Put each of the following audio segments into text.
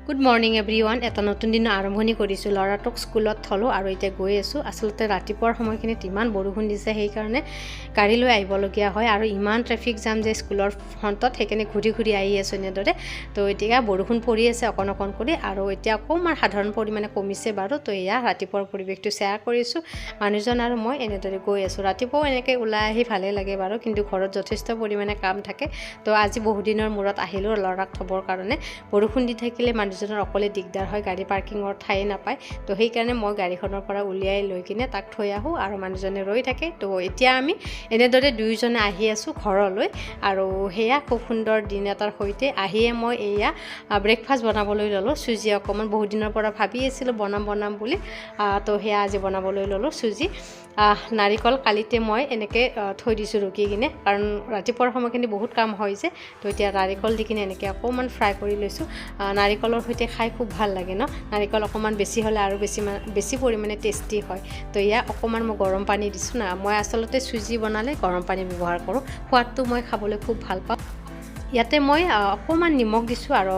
Good morning everyone. এটা নতুন দিন আৰম্ভণি কৰিছোঁ। ল'ৰাটোক স্কুলত থলোঁ আৰু এতিয়া গৈ আছোঁ। আচলতে ৰাতিপুৱাৰ সময়খিনিত ইমান বৰষুণ দিছে, সেইকাৰণে গাড়ী লৈ আহিবলগীয়া হয় আৰু ইমান ট্ৰেফিক জাম যে স্কুলৰ ফ্ৰণ্টত, সেইকাৰণে ঘূৰি ঘূৰি আহি আছোঁ এনেদৰে। তো এতিয়া বৰষুণ পৰি আছে অকণ অকণ কৰি, আৰু এতিয়া অকণমান সাধাৰণ পৰিমাণে কমিছে বাৰু। তো এয়া ৰাতিপুৱাৰ পৰিৱেশটো শ্বেয়াৰ কৰিছোঁ। মানুহজন আৰু মই এনেদৰে গৈ আছোঁ। ৰাতিপুৱাও এনেকৈ ওলাই আহি ভালেই লাগে বাৰু, কিন্তু ঘৰত যথেষ্ট পৰিমাণে কাম থাকে। তো আজি বহুদিনৰ মূৰত আহিলোঁ ল'ৰাক থ'বৰ কাৰণে। বৰষুণ দি থাকিলে মানুহজনৰ অকলে দিগদাৰ হয়, গাড়ী পাৰ্কিঙৰ ঠাই নাপায়। তো সেইকাৰণে মই গাড়ীখনৰ পৰা উলিয়াই লৈ কিনে তাক থৈ আহোঁ আৰু মানুহজনে ৰৈ থাকে। তো এতিয়া আমি এনেদৰে দুয়োজনে আহি আছোঁ ঘৰলৈ, আৰু সেয়া খুব সুন্দৰ দিন এটাৰ সৈতে আহিয়ে মই এয়া ব্ৰেকফাষ্ট বনাবলৈ ল'লোঁ। চুজি অকণমান বহুত দিনৰ পৰা ভাবি আছিলোঁ বনাম বুলি। তো সেয়া আজি বনাবলৈ ল'লোঁ চুজি। নাৰিকল কালিতে মই এনেকৈ থৈ দিছোঁ ৰুকি কিনে, কাৰণ ৰাতিপুৱাৰ সময়খিনি বহুত কাম হয় যে। তো এতিয়া নাৰিকল দি কিনে এনেকৈ অকণমান ফ্ৰাই কৰি লৈছোঁ। নাৰিকলৰ সৈতে খাই খুব ভাল লাগে ন। নাৰিকল অকণমান বেছি হ'লে আৰু বেছি পৰিমাণে টেষ্টি হয়। তো এয়া অকণমান মই গৰম পানী দিছোঁ না। মই আচলতে চুজি বনালে গৰম পানী ব্যৱহাৰ কৰোঁ, সোৱাদটো মই খাবলৈ খুব ভাল পাওঁ। ইয়াতে মই অকণমান নিমখ দিছোঁ আৰু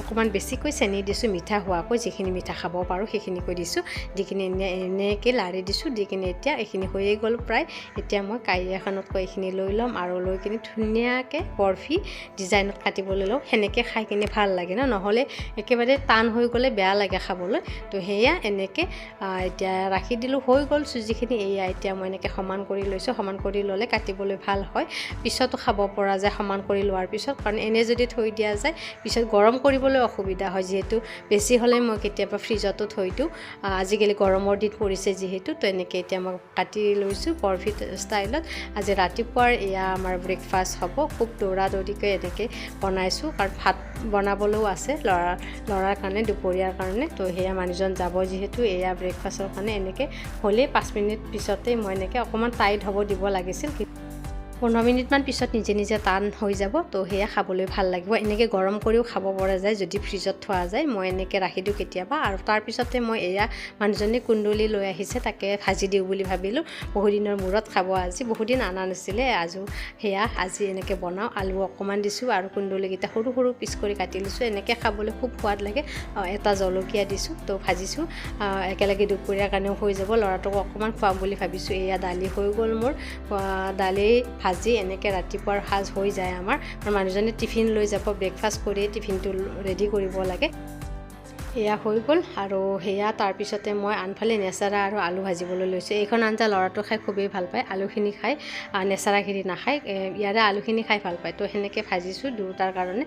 অকণমান বেছিকৈ চেনি দিছোঁ, মিঠা হোৱাকৈ, যিখিনি মিঠা খাব পাৰোঁ সেইখিনিকৈ দিছোঁ। দি কিনে এনেকৈ লাৰি দিছোঁ। দি কিনে এতিয়া এইখিনি হৈয়ে গ'ল প্ৰায়। এতিয়া মই কাঁহী এখনতকৈ এইখিনি লৈ ল'ম আৰু লৈ কিনে ধুনীয়াকৈ বৰফি ডিজাইনত কাটিবলৈ লওঁ। সেনেকৈ খাই কিনে ভাল লাগে ন, নহ'লে একেবাৰে টান হৈ গ'লে বেয়া লাগে খাবলৈ। তো সেয়া এনেকৈ এতিয়া ৰাখি দিলোঁ, হৈ গ'ল চুজিখিনি। এয়া এতিয়া মই এনেকৈ সমান কৰি লৈছোঁ। সমান কৰি ল'লে কাটিবলৈ ভাল হয়, পিছতো খাব পৰা যায় সমান কৰি লোৱাৰ পিছত। কাৰণ এনে যদি থৈ দিয়া যায় পিছত গৰম কৰিবলৈ অসুবিধা হয়, যিহেতু বেছি হ'লে মই কেতিয়াবা ফ্ৰিজতো থৈ দিওঁ। আজিকালি গৰমৰ দিন পৰিছে যিহেতু। তো এনেকৈ এতিয়া মই কাটি লৈছোঁ বৰফি ষ্টাইলত। আজি ৰাতিপুৱাৰ এয়া আমাৰ ব্ৰেকফাষ্ট হ'ব। খুব দৌৰাদৌৰিকৈ এনেকৈ বনাইছোঁ, কাৰণ ভাত বনাবলৈও আছে ল'ৰাৰ কাৰণে দুপৰীয়াৰ কাৰণে। তো সেয়া মানুহজন যাব যিহেতু, এয়া ব্ৰেকফাষ্টৰ কাৰণে এনেকৈ হ'লেই 5 মিনিট পিছতেই মই এনেকৈ অকণমান টাইট হ'ব দিব লাগিছিল, 15 মিনিটমান পিছত নিজে নিজে টান হৈ যাব। তো সেয়া খাবলৈ ভাল লাগিব। এনেকৈ গৰম কৰিও খাব পৰা যায় যদি ফ্ৰিজত থোৱা যায়। মই এনেকৈ ৰাখি দিওঁ কেতিয়াবা। আৰু তাৰপিছতে মই এয়া মানুহজনে কুন্দুলি লৈ আহিছে, তাকে ভাজি দিওঁ বুলি ভাবিলোঁ। বহুদিনৰ মূৰত খাব আজি, বহুদিন অনা নাছিলে। সেয়া আজি এনেকৈ বনাওঁ। আলু অকণমান দিছোঁ আৰু কুন্দুলিকেইটা সৰু সৰু পিচ কৰি কাটি লৈছোঁ। এনেকৈ খাবলৈ খুব সোৱাদ লাগে। এটা জলকীয়া দিছোঁ, তো ভাজিছোঁ। একেলগে দুপৰীয়াৰ কাৰণেও হৈ যাব। ল'ৰাটোক অকণমান খুৱাম বুলি ভাবিছোঁ। এয়া দালি হৈ গ'ল মোৰ। দালি ভাজি এনেকৈ ৰাতিপুৱাৰ সাজ হৈ যায় আমাৰ। মানুহজনে টিফিন লৈ যাব, ব্ৰেকফাষ্ট কৰিয়ে টিফিনটো ৰেডি কৰিব লাগে। এয়া হৈ গ'ল। আৰু সেয়া তাৰপিছতে মই আনফালে নেচাৰা আৰু আলু ভাজিবলৈ লৈছোঁ। এইখন আঞ্জা ল'ৰাটো খাই খুবেই ভাল পায়। আলুখিনি খায়, নেচাৰাখিনি নাখায়। ইয়াৰে আলুখিনি খাই ভাল পায়। তো সেনেকৈ ভাজিছোঁ দুয়োটাৰ কাৰণে।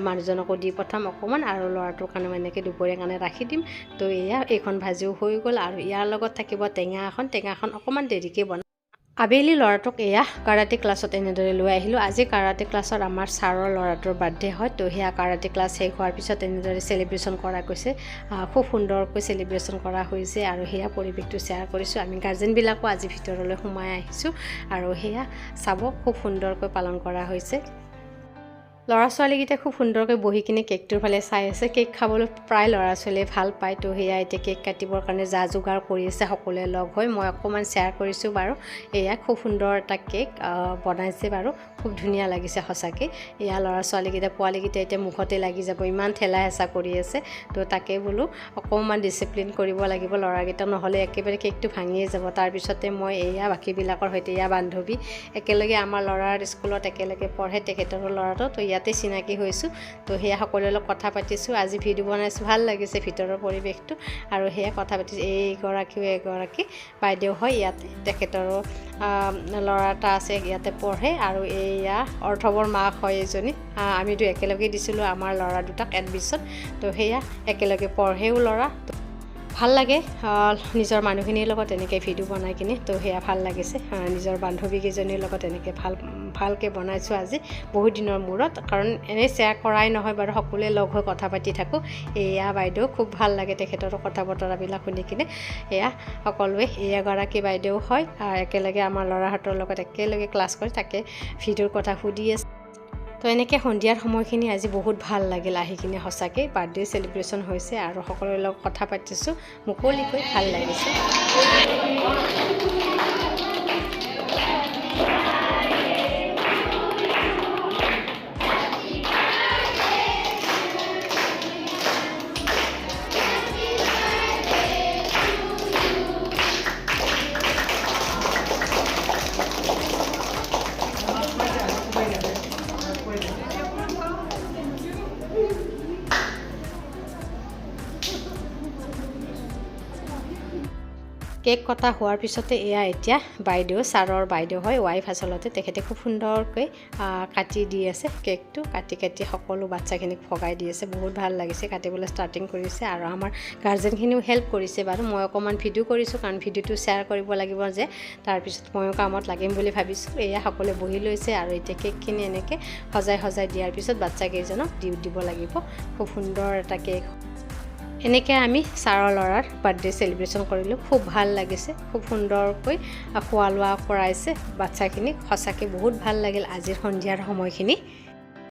মানুহজনকো দি পঠাম অকণমান, আৰু ল'ৰাটোৰ কাৰণে মই এনেকৈ দুপৰীয়াৰ কাৰণে ৰাখি দিম। তো এয়া এইখন ভাজিও হৈ গ'ল। আৰু ইয়াৰ লগত থাকিব টেঙাখন অকণমান দেৰিকৈ বনাম। আবেলি ল'ৰাটোক এয়া কাৰাটে ক্লাছত এনেদৰে লৈ আহিলোঁ। আজি কাৰাটে ক্লাছত আমাৰ ছাৰৰ ল'ৰাটোৰ বাৰ্থডে হয়। তো সেয়া কাৰাটে ক্লাছ শেষ হোৱাৰ পিছত এনেদৰে চেলিব্ৰেশ্যন কৰা গৈছে। খুব সুন্দৰকৈ চেলিব্ৰেশ্যন কৰা হৈছে, আৰু সেয়া পৰিৱেশটো শ্বেয়াৰ কৰিছোঁ। আমি গাৰ্জেনবিলাকো আজি ভিতৰলৈ সোমাই আহিছোঁ, আৰু সেয়া চাব খুব সুন্দৰকৈ পালন কৰা হৈছে। ল'ৰা ছোৱালীকেইটা খুব সুন্দৰকৈ বহি কিনে কেকটোৰ ফালে চাই আছে। কেক খাবলৈ প্ৰায় ল'ৰা ছোৱালীয়ে ভাল পায়। তো সেয়া এতিয়া কেক কাটিবৰ কাৰণে যা যোগাৰ কৰি আছে সকলোৱে লগ হৈ। মই অকণমান শ্বেয়াৰ কৰিছোঁ বাৰু। এয়া খুব সুন্দৰ এটা কেক বনাইছে বাৰু, খুব ধুনীয়া লাগিছে সঁচাকৈ। এয়া ল'ৰা ছোৱালীকেইটা পোৱালীকেইটা এতিয়া মুখতে লাগি যাব, ইমান ঠেলা হেঁচা কৰি আছে। তো তাকে বোলো অকণমান ডিচিপ্লিন কৰিব লাগিব ল'ৰাকেইটা, নহ'লে একেবাৰে কেকটো ভাঙিয়ে যাব। তাৰপিছতে মই এয়া বাকীবিলাকৰ সৈতে, এয়া বান্ধৱী একেলগে আমাৰ ল'ৰাৰ স্কুলত একেলগে পঢ়ে, তেখেতৰো ল'ৰাটো। তো ইয়াতে চিনাকি হৈছোঁ। তো সেয়া সকলোৰে লগত কথা পাতিছোঁ। আজি ভিডিঅ' বনাইছোঁ, ভাল লাগিছে ভিতৰৰ পৰিৱেশটো। আৰু সেয়া কথা পাতিছোঁ। এগৰাকী বাইদেউ হয় ইয়াতে, তেখেতৰো ল'ৰা এটা আছে ইয়াতে পঢ়ে। আৰু এয়া অৰ্থৱৰ মাক হয় এজনী। আমিতো একেলগে দিছিলোঁ আমাৰ ল'ৰা দুটাক এডমিশ্যন। তো সেয়া একেলগে পঢ়েও ল'ৰা। ভাল লাগে নিজৰ মানুহখিনিৰ লগত এনেকৈ ভিডিঅ' বনাই কিনে। তো সেয়া ভাল লাগিছে। নিজৰ বান্ধৱীকেইজনীৰ লগত এনেকৈ ভালকৈ বনাইছোঁ আজি বহুত দিনৰ মূৰত, কাৰণ এনেই শ্বেয়াৰ কৰাই নহয় বাৰু, সকলোৱে লগ হৈ কথা পাতি থাকোঁ। এয়া বাইদেউ খুব ভাল লাগে তেখেতৰো কথা বতৰাবিলাক শুনি কিনে। এয়া সকলোৱে এগৰাকী বাইদেউ হয়, একেলগে আমাৰ ল'ৰাহঁতৰ লগত একেলগে ক্লাছ কৰে, তাকে ভিডিঅ'ৰ কথা সুধি আছে। তো এনেকৈ সন্ধিয়াৰ সময়খিনি আজি বহুত ভাল লাগিল আহি কিনে, সঁচাকৈ বাৰ্থডে চেলিব্ৰেশ্যন হৈছে আৰু সকলোৰে লগত কথা পাতিছোঁ, মুকলিকৈ ভাল লাগিছে। কেক কটা হোৱাৰ পিছতে এয়া এতিয়া বাইদেউ ছাৰৰ বাইদেউ হয় ৱাইফ আচলতে তেখেতে খুব সুন্দৰকৈ কাটি দি আছে কেকটো কাটি সকলো বাচ্চাখিনিক ভগাই দি আছে বহুত ভাল লাগিছে কাটিবলৈ ষ্টাৰ্টিং কৰিছে আৰু আমাৰ গাৰ্জেনখিনিও হেল্প কৰিছে বাৰু মই অকণমান ভিডিঅ' কৰিছোঁ কাৰণ ভিডিঅ'টো শ্বেয়াৰ কৰিব লাগিব যে তাৰপিছত ময়ো কামত লাগিম বুলি ভাবিছোঁ এয়া সকলোৱে বহি লৈছে আৰু এতিয়া কেকখিনি এনেকৈ সজাই দিয়াৰ পিছত বাচ্চাকেইজনক দিব লাগিব খুব সুন্দৰ এটা কেক এনেকৈ আমি ছাৰৰ ল'ৰাৰ বাৰ্থডে চেলিব্ৰেশ্যন কৰিলোঁ খুব ভাল লাগিছে খুব সুন্দৰকৈ খোৱা লোৱা কৰাইছে বাচ্চাখিনিক সঁচাকৈ বহুত ভাল লাগিল আজিৰ সন্ধিয়াৰ সময়খিনি